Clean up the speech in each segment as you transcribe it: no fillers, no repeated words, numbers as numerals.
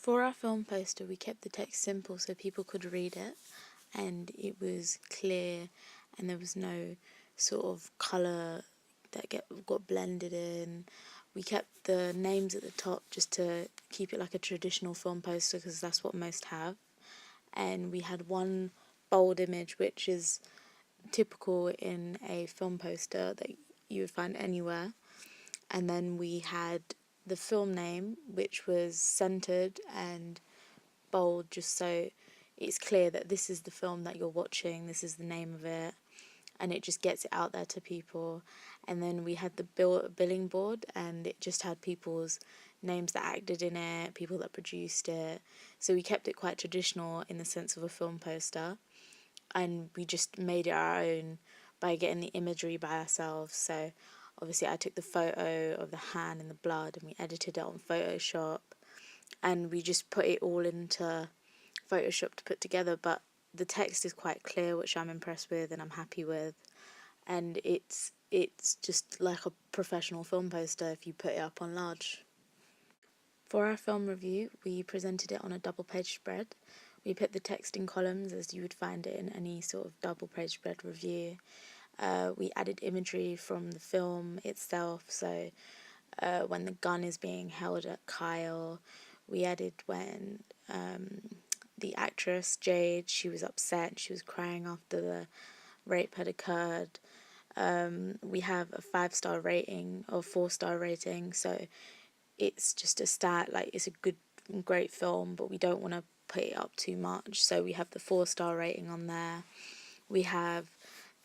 For our film poster, we kept the text simple so people could read it, and it was clear, and there was no sort of colour that got blended in. We kept the names at the top just to keep it like a traditional film poster because that's what most have. And we had one bold image, which is typical in a film poster that you would find anywhere. And then we had the film name, which was centered and bold, just so it's clear that this is the film that you're watching, this is the name of it, and it just gets it out there to people. And then we had the billing board, and it just had people's names that acted in it, people that produced it. So we kept it quite traditional in the sense of a film poster, and we just made it our own by getting the imagery by ourselves. So obviously I took the photo of the hand and the blood, and we edited it on Photoshop, and we just put it all into Photoshop to put together. But the text is quite clear, which I'm impressed with and I'm happy with, and it's just like a professional film poster if you put it up on large. For our film review, we presented it on a double page spread. We put the text in columns as you would find it in any sort of double page spread review. We added imagery from the film itself, so when the gun is being held at Kyle. We added when the actress Jade, she was upset, she was crying after the rape had occurred. We have a 5-star rating or 4-star rating, so it's just a stat, like it's a great film, but we don't want to put it up too much, so we have the 4-star rating on there. We have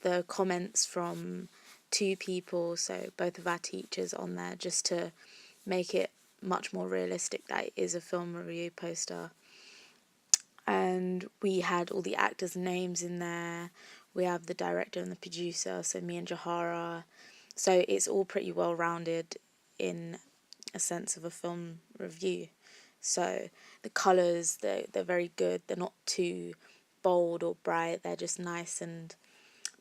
the comments from 2 people, so both of our teachers on there, just to make it much more realistic that it is a film review poster. And we had all the actors' names in there. We have the director and the producer, so me and Jahara. So it's all pretty well rounded in a sense of a film review. So the colours, they're very good. They're not too bold or bright. They're just nice and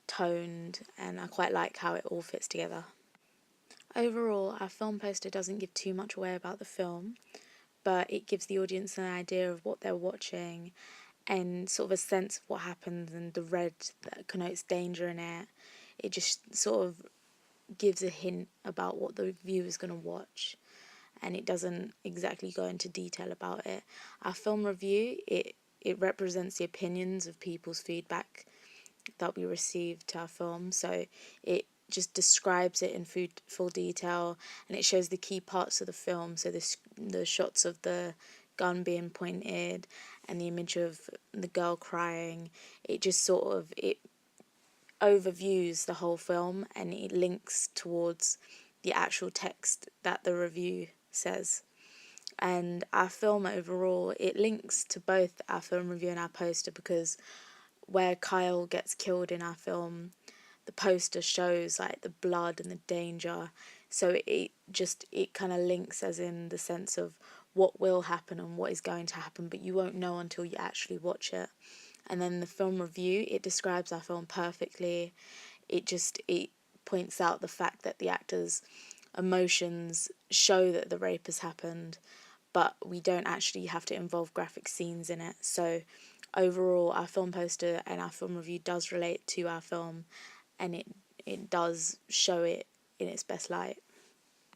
toned, and I quite like how it all fits together. Overall, our film poster doesn't give too much away about the film, but it gives the audience an idea of what they're watching and sort of a sense of what happens, and the red that connotes danger in it. It just sort of gives a hint about what the viewer's going to watch, and it doesn't exactly go into detail about it. Our film review, it represents the opinions of people's feedback that we received to our film, so it just describes it in full detail, and it shows the key parts of the film, so the shots of the gun being pointed and the image of the girl crying. It just sort of, it overviews the whole film, and it links towards the actual text that the review says. And our film overall, it links to both our film review and our poster, because where Kyle gets killed in our film, the poster shows like the blood and the danger, so it kind of links, as in the sense of what will happen and what is going to happen, but you won't know until you actually watch it. And then the film review, it describes our film perfectly. It points out the fact that the actors' emotions show that the rape has happened, but we don't actually have to involve graphic scenes in it. So overall, our film poster and our film review does relate to our film, and it does show it in its best light.